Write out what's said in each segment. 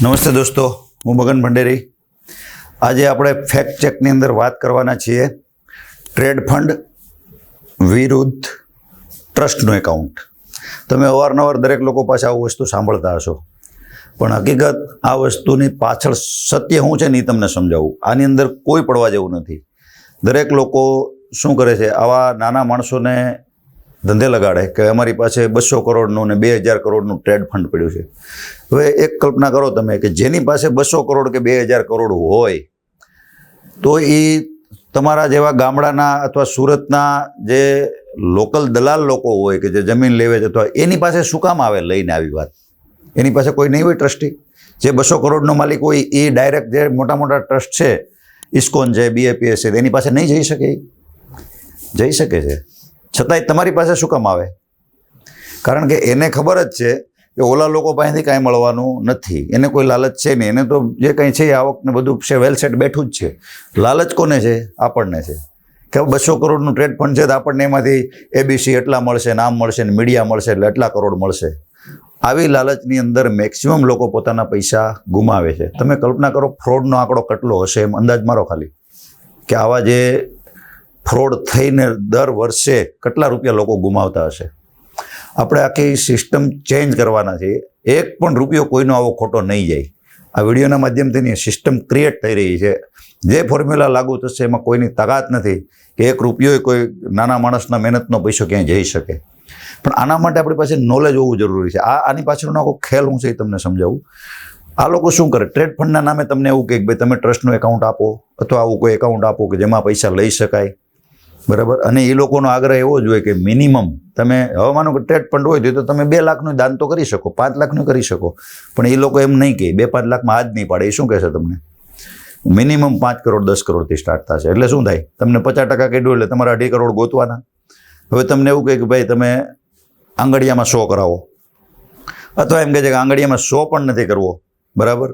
નમસ્તે દોસ્તો, હું મગન ભંડેરી. આજે આપણે ફેક્ટ ચેકની અંદર વાત કરવાના છીએ ટ્રેડ ફંડ વિરુદ્ધ ટ્રસ્ટનું એકાઉન્ટ. તમે અવારનવાર દરેક લોકો પાસે આવું વસ્તુ સાંભળતા હશો, પણ હકીકત આ વસ્તુની પાછળ સત્ય શું છે ને એ તમને સમજાવું. આની અંદર કોઈ પડવા જેવું નથી. દરેક લોકો શું કરે છે, આવા નાના માણસોને ધંધે લગાડે કે અમારી પાસે 200 કરોડનું ને 2000 કરોડનું ટ્રેડ ફંડ પડ્યું છે. હવે એક કલ્પના કરો તમે કે જેની પાસે 200 કરોડ કે 2000 કરોડ હોય તો એ તમારા જેવા ગામડાના અથવા સુરતના જે લોકલ દલાલ લોકો હોય કે જે જમીન લેવે છે, તો એની પાસે શું કામ આવે લઈને આવી વાત? એની પાસે કોઈ નહીં હોય ટ્રસ્ટી. જે 200 કરોડનો માલિક હોય એ ડાયરેક્ટ જે મોટા મોટા ટ્રસ્ટ છે, ઇસ્કોન છે, BAPS છે, એની પાસે નહીં જઈ શકે? જઈ શકે છે, છતાંય તમારી પાસે શું કામ આવે? કારણ કે એને ખબર જ છે કે ઓલા લોકો પાસેથી કાંઈ મળવાનું નથી, એને કોઈ લાલચ છે નહીં. એને તો જે કંઈ છે આવકને બધું છે વેલ સેટ બેઠું જ છે. લાલચ કોને છે? આપણને છે કે 200 કરોડનું ટ્રેડ ફંડ છે તો આપણને એમાંથી ABC એટલા મળશે, નામ મળશે ને મીડિયા મળશે એટલે એટલા કરોડ મળશે. આવી લાલચની અંદર મેક્સિમમ લોકો પોતાના પૈસા ગુમાવે છે. તમે કલ્પના કરો ફ્રોડનો આંકડો કેટલો હશે, એમ અંદાજ મારો ખાલી કે આવા જે ફ્રોડ થઈને દર વર્ષે કેટલા રૂપિયા લોકો ગુમાવતા હશે. આપણે આખી સિસ્ટમ ચેન્જ કરવાના છે. એક પણ રૂપિયો કોઈનો આવો ખોટો નહીં જાય. આ વિડીયોના માધ્યમથી સિસ્ટમ ક્રિએટ થઈ રહી છે. જે ફોર્મ્યુલા લાગુ થશે એમાં કોઈની તાકાત નથી કે એક રૂપિયો કોઈ નાના માણસના મહેનતનો પૈસો ક્યાંય જઈ શકે. પણ આના માટે આપણી પાસે નોલેજ હોવું જરૂરી છે. આની પાછળનો આખો ખેલ હું છે એ તમને સમજાવું. આ લોકો શું કરે, ટ્રેડ ફંડના નામે તમને એવું કહે કે ભાઈ તમે ટ્રસ્ટનું એકાઉન્ટ આપો અથવા આવું કોઈ એકાઉન્ટ આપો કે જેમાં પૈસા લઈ શકાય, બરાબર. અને એ લોકોનો આગ્રહ એવો જ હોય કે મિનિમમ તમે હવે માનો કે ટ્રેડ ફંડ હોય તો તમે 2 લાખનું દાન તો કરી શકો, 5 લાખનું કરી શકો, પણ એ લોકો એમ નહીં કહે 2-5 લાખમાં હાથ નહીં પાડે. એ શું કહેશે તમને? મિનિમમ 5 કરોડ 10 કરોડથી સ્ટાર્ટ થશે. એટલે શું થાય, તમને 50% કાઢ્યું એટલે તમારા 2.5 કરોડ ગોતવાના. હવે તમને એવું કહે કે ભાઈ તમે આંગળીયામાં 100 કરાવો, અથવા એમ કહે છે કે આંગળીયામાં 100 પણ નથી કરવો, બરાબર,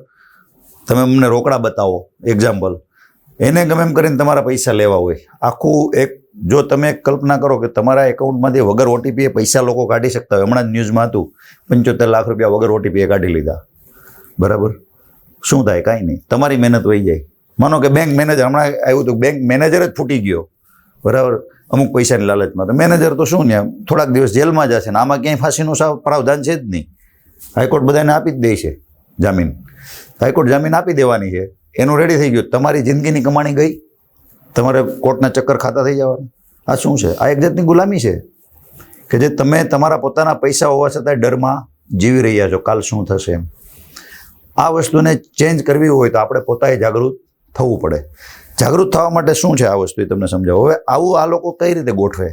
તમે અમને રોકડા બતાવો, એક્ઝામ્પલ. એને ગમે એમ કરીને તમારા પૈસા લેવા હોય. આખું એક જો તમે કલ્પના કરો કે તમારા એકાઉન્ટમાંથી વગર OTP પૈસા લોકો કાઢી શકતા હોય. હમણાં જ ન્યૂઝમાં હતું 75 લાખ રૂપિયા વગર OTP કાઢી લીધા, બરાબર. શું થાય? કાંઈ નહીં, તમારી મહેનત વહી જાય. માનો કે બેંક મેનેજર, હમણાં આવ્યું હતું, બેંક મેનેજર જ ફૂટી ગયો, બરાબર, અમુક પૈસાની લાલચમાં. તો મેનેજર તો શું ને થોડાક દિવસ જેલમાં જશે ને આમાં ક્યાંય ફાંસીનું પ્રાવધાન છે જ નહીં. હાઈકોર્ટ બધાને આપી જ દે છે જામીન. હાઈકોર્ટ જામીન આપી દેવાની છે, એનું રેડી થઈ ગયું. તમારી જિંદગીની કમાણી ગઈ, તમારે કોર્ટના ચક્કર ખાતા થઈ જવાના. આ શું છે? આ એક જાતની ગુલામી છે કે જે તમે તમારા પોતાના પૈસા હોવા છતાંય ડરમાં જીવી રહ્યા છો, કાલ શું થશે એમ. આ વસ્તુને ચેન્જ કરવી હોય તો આપણે પોતાએ જાગૃત થવું પડે. જાગૃત થવા માટે શું છે આ વસ્તુ એ તમને સમજાવો. હવે આવું આ લોકો કઈ રીતે ગોઠવે?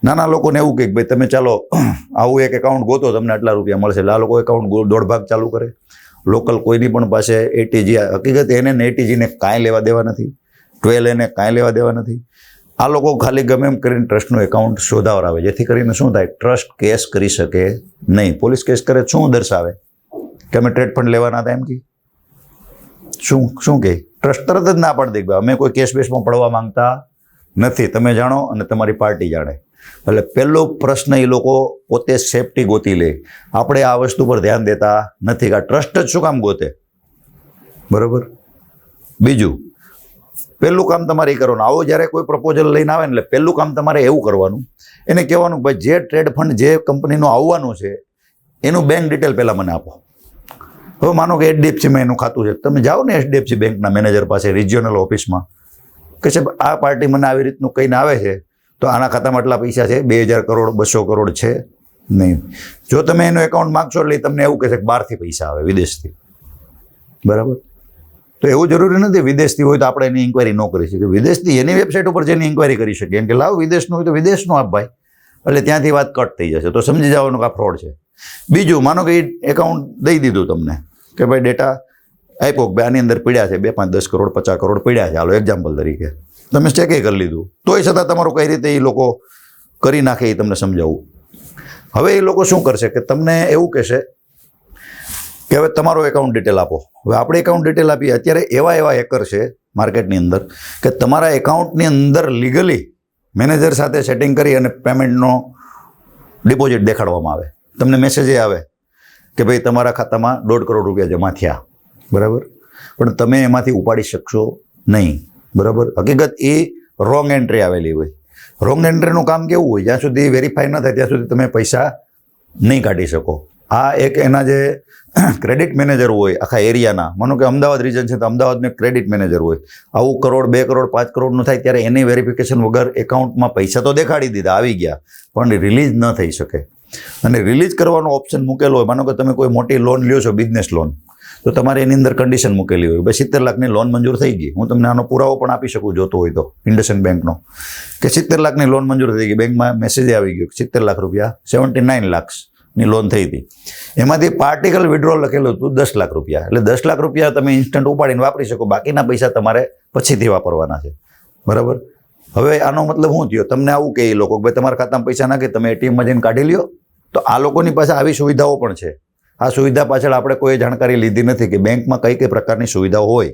નાના લોકોને એવું કહે કે ભાઈ તમે ચાલો આવું એક એકાઉન્ટ ગોતો, તમને આટલા રૂપિયા મળશે. એટલે આ લોકો એકાઉન્ટ 1.5 ભાગ ચાલુ કરે. લોકલ કોઈની પણ પાસે ATG, હકીકત એને ને ATGને કાંઈ લેવા દેવા નથી, 12 એને કાંઈ લેવા દેવા નથી. આ લોકો ખાલી ગમે એમ કરીને ટ્રસ્ટનું એકાઉન્ટ શોધાવરાવે, જેથી કરીને શું થાય, ટ્રસ્ટ કેસ કરી શકે નહીં. પોલીસ કેસ કરે શું દર્શાવે કે અમે ટ્રેડ ફંડ લેવાના હતા એમ કે શું કહે? ટ્રસ્ટ તરત જ ના પાડી દે કે અમે કોઈ કેસ બેસમાં પડવા માંગતા નથી, તમે જાણો અને તમારી પાર્ટી જાણે. એટલે પહેલો પ્રશ્ન એ લોકો પોતે સેફટી ગોતી લે. આપણે આ વસ્તુ પર ધ્યાન દેતા નથી કે આ ટ્રસ્ટ જ શું કામ ગોતે, બરાબર. બીજું, પહેલું કામ તમારે એ કરવાનું, આવો જ્યારે કોઈ પ્રપોઝલ લઈને આવે ને એટલે પહેલું કામ તમારે એવું કરવાનું, એને કહેવાનું ભાઈ જે ટ્રેડ ફંડ જે કંપનીનું આવવાનું છે એનું બેંક ડિટેલ પહેલાં મને આપો. હવે માનો કે HDFCમાં એનું ખાતું છે, તમે જાઓ ને HDFC બેંકના મેનેજર પાસે રિજિયોનલ ઓફિસમાં, કે છે આ પાર્ટી મને આવી રીતનું કહીને આવે છે તો આના ખાતામાં આટલા પૈસા છે, 2000 કરોડ 200 કરોડ છે નહીં. જો તમે એનું એકાઉન્ટ માગશો એટલે તમને એવું કહેશે કે બહારથી પૈસા આવે, વિદેશથી, બરાબર. તો એવું જરૂરી નથી વિદેશથી હોય તો આપણે એની ઇન્ક્વાયરી ન કરી શકીએ. વિદેશથી એની વેબસાઇટ ઉપર જેની ઇન્ક્વાયરી કરી શકીએ એમ કે લાવ વિદેશનું હોય તો વિદેશનું આપ ભાઈ, એટલે ત્યાંથી વાત કટ થઈ જશે. તો સમજી જવાનું કે આ ફ્રોડ છે. બીજું, માનો કે એકાઉન્ટ દઈ દીધું તમને કે ભાઈ ડેટા આપ્યો કે આની અંદર પીડ્યા છે 2, 5, 10 કરોડ 50 કરોડ પીડ્યા છે, હાલો એક્ઝામ્પલ તરીકે, તમે ચેકે કરી લીધું, તોય છતાં તમારું કઈ રીતે એ લોકો કરી નાખે એ તમને સમજાવું. હવે એ લોકો શું કરશે કે તમને એવું કહેશે કે હવે તમારો એકાઉન્ટ ડિટેલ આપો. હવે આપણે એકાઉન્ટ ડિટેલ આપીએ. અત્યારે એવા હેકર છે માર્કેટની અંદર કે તમારા એકાઉન્ટની અંદર લીગલી મેનેજર સાથે સેટિંગ કરી અને પેમેન્ટનો ડિપોઝિટ દેખાડવામાં આવે. તમને મેસેજ આવે કે ભાઈ તમારા ખાતામાં 1.5 કરોડ રૂપિયા જમા થયા, બરાબર, પણ તમે એમાંથી ઉપાડી શકશો નહીં, બરાબર. હકીકત એ રોંગ એન્ટ્રી આવેલી હોય. રોંગ એન્ટ્રીનું કામ કેવું હોય, જ્યાં સુધી વેરીફાઈ ન થાય ત્યાં સુધી તમે પૈસા નહીં કાઢી શકો. આ એક એના જે ક્રેડિટ મેનેજર હોય આખા એરિયાના, માનો કે અમદાવાદ રીજન છે તો અમદાવાદનું એક ક્રેડિટ મેનેજર હોય, આવું 1 કરોડ 2 કરોડ 5 કરોડનું થાય ત્યારે એની વેરિફિકેશન વગર એકાઉન્ટમાં પૈસા તો દેખાડી દીધા, આવી ગયા, પણ રિલીઝ ન થઈ શકે. અને રિલીઝ કરવાનો ઓપ્શન મૂકેલો હોય, માનો કે તમે કોઈ મોટી લોન લ્યો છો, બિઝનેસ લોન, તો તમારે એની અંદર કન્ડિશન મૂકેલી હોય, ભાઈ 70 લાખની લોન મંજૂર થઈ ગઈ. હું તમને આનો પુરાવો પણ આપી શકું જોતો હોય તો, ઇન્ડસઇન્ડ બેંકનો, કે 70 લાખની લોન મંજૂર થઈ ગઈ, બેંકમાં મેસેજ આવી ગયો 70 લાખ રૂપિયા, 79 લાખની લોન થઈ હતી. એમાંથી પાર્ટિકલ વિડ્રોલ લખેલું હતું 10 લાખ રૂપિયા, એટલે 10 લાખ રૂપિયા તમે ઇન્સ્ટન્ટ ઉપાડીને વાપરી શકો, બાકીના પૈસા તમારે પછીથી વાપરવાના છે, બરાબર. હવે આનો મતલબ શું થયો, તમને આવું કે એ લોકો ભાઈ તમારા ખાતામાં પૈસા નાખે, તમે એટીએમમાં જઈને કાઢી લ્યો, તો આ લોકોની પાસે આવી સુવિધાઓ પણ છે. આ સુવિધા પાછળ આપણે કોઈ જાણકારી લીધી નથી કે બેંકમાં કઈ કઈ પ્રકારની સુવિધાઓ હોય.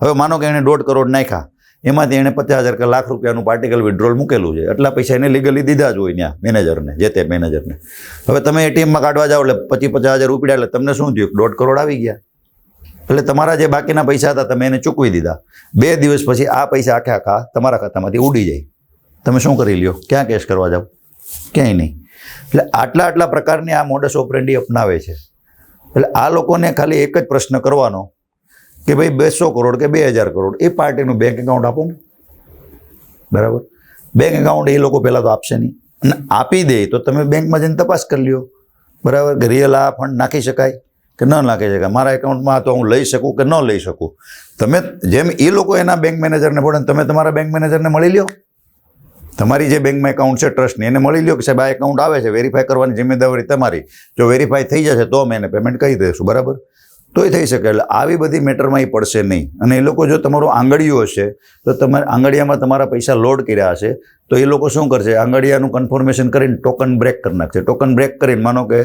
હવે માનો કે એણે 1.5 કરોડ નાખ્યા, એમાંથી એણે 50,000 કે લાખ રૂપિયાનું પાર્ટિકલ વિડ્રોલ મૂકેલું છે, એટલા પૈસા એને લીગલી દીધા જ હોય ત્યાં મેનેજરને, જે તે મેનેજરને. હવે તમે એટીએમમાં કાઢવા જાઓ એટલે 50,000 ઉપાડ્યા, એટલે તમને શું થયું, 1.5 કરોડ આવી ગયા. એટલે તમારા જે બાકીના પૈસા હતા તમે એને ચૂકવી દીધા. 2 દિવસ પછી આ પૈસા આખા તમારા ખાતામાંથી ઉડી જાય. તમે શું કરી લ્યો, ક્યાં કેશ કરવા જાઓ, ક્યાંય નહીં. એટલે આટલા પ્રકારની આ મોડસ ઓપરેન્ડી અપનાવે છે. એટલે આ લોકોને ખાલી એક જ પ્રશ્ન કરવાનો કે ભાઈ 200 કરોડ કે 2,000 કરોડ એ પાર્ટીનું બેંક એકાઉન્ટ આપો ને, બરાબર. બેંક એકાઉન્ટ એ લોકો પહેલાં તો આપશે નહીં, અને આપી દે તો તમે બેંકમાં જઈને તપાસ કરી લ્યો, બરાબર, કે રિયલ આ ફંડ નાખી શકાય કે ન નાખી શકાય, મારા એકાઉન્ટમાં તો હું લઈ શકું કે ન લઈ શકું. તમે જેમ એ લોકો એના બેંક મેનેજરને પડે, તમે તમારા બેંક મેનેજરને મળી લ્યો, તમારી જે બેંકમાં એકાઉન્ટ છે ટ્રસ્ટની, એને મળી લ્યો કે સાહેબ આ એકાઉન્ટ આવે છે, વેરીફાઈ કરવાની જિમ્મેદારી તમારી. જો વેરીફાઈ થઈ જશે તો અમે એને પેમેન્ટ કરી દઈશું, બરાબર, તોય થઈ શકે. એટલે આવી બધી મેટરમાં એ પડશે નહીં. અને એ લોકો જો તમારું આંગળીઓ હશે તો તમારે આંગળીયામાં તમારા પૈસા લોડ કર્યા હશે તો એ લોકો શું કરશે, આંગળીયાનું કન્ફર્મેશન કરીને ટોકન બ્રેક કરી નાખશે. ટોકન બ્રેક કરીને માનો કે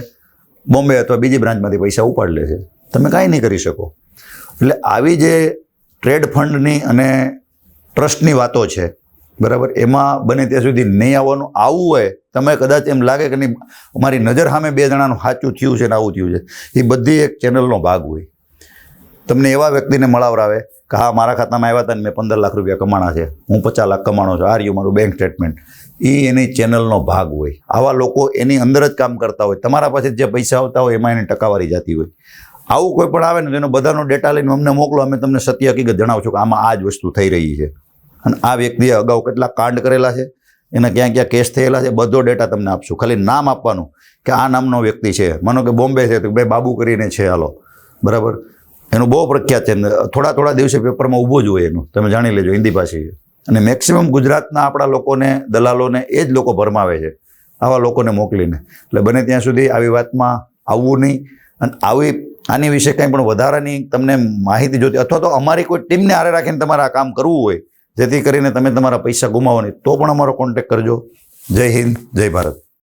બોમ્બે અથવા બીજી બ્રાન્ચમાંથી પૈસા ઉપાડી લે છે, તમે કાંઈ નહીં કરી શકો. એટલે આવી જે ટ્રેડ ફંડની અને ટ્રસ્ટની વાતો છે, બરાબર, એમાં બને ત્યાં સુધી નહીં આવવાનું. આવવું હોય તમે કદાચ એમ લાગે કે નહીં અમારી નજર સામે 2 જણાનું સાચું થયું છે ને આવું થયું છે, એ બધી એક ચેનલનો ભાગ હોય. તમને એવા વ્યક્તિને મળાવરાવે કે હા મારા ખાતામાં આવ્યા હતા ને મેં 15 લાખ રૂપિયા કમાણા છે, હું 50 લાખ કમાણો છું, આ રહ્યું મારું બેંક સ્ટેટમેન્ટ, એ એની ચેનલનો ભાગ હોય. આવા લોકો એની અંદર જ કામ કરતા હોય, તમારા પાસે જે પૈસા આવતા હોય એમાં એની ટકાવારી જતી હોય. આવું કોઈ પણ આવે ને તો એનો બધાનો ડેટા લઈને અમને મોકલો, અમે તમને સત્ય હકીકત જણાવશું કે આમાં આ જ વસ્તુ થઈ રહી છે, અને આ વ્યક્તિએ અગાઉ કેટલા કાંડ કરેલા છે, એના ક્યાં ક્યાં કેસ થયેલા છે, બધો ડેટા તમને આપશું. ખાલી નામ આપવાનું કે આ નામનો વ્યક્તિ છે, માનો કે બોમ્બે છે તો ભાઈ બાબુ કરીને છે, હાલો, બરાબર, એનું બહુ પ્રખ્યાત છે, થોડા દિવસે પેપરમાં ઊભો જ હોય, એનું તમે જાણી લેજો, હિન્દી ભાષી છે. અને મેક્સિમમ ગુજરાતના આપણા લોકોને, દલાલોને એ જ લોકો ભરમાવે છે, આવા લોકોને મોકલીને. એટલે બને ત્યાં સુધી આવી વાતમાં આવવું નહીં. અને આની વિશે કંઈ પણ વધારાની તમને માહિતી જોતી અથવા તો અમારી કોઈ ટીમને હારે રાખીને તમારે આ કામ કરવું હોય જેથી કરીને તમે તમારા પૈસા ગુમાવો નહીં, તો પણ અમારો કોન્ટેક્ટ કરજો. જય હિન્દ, જય ભારત.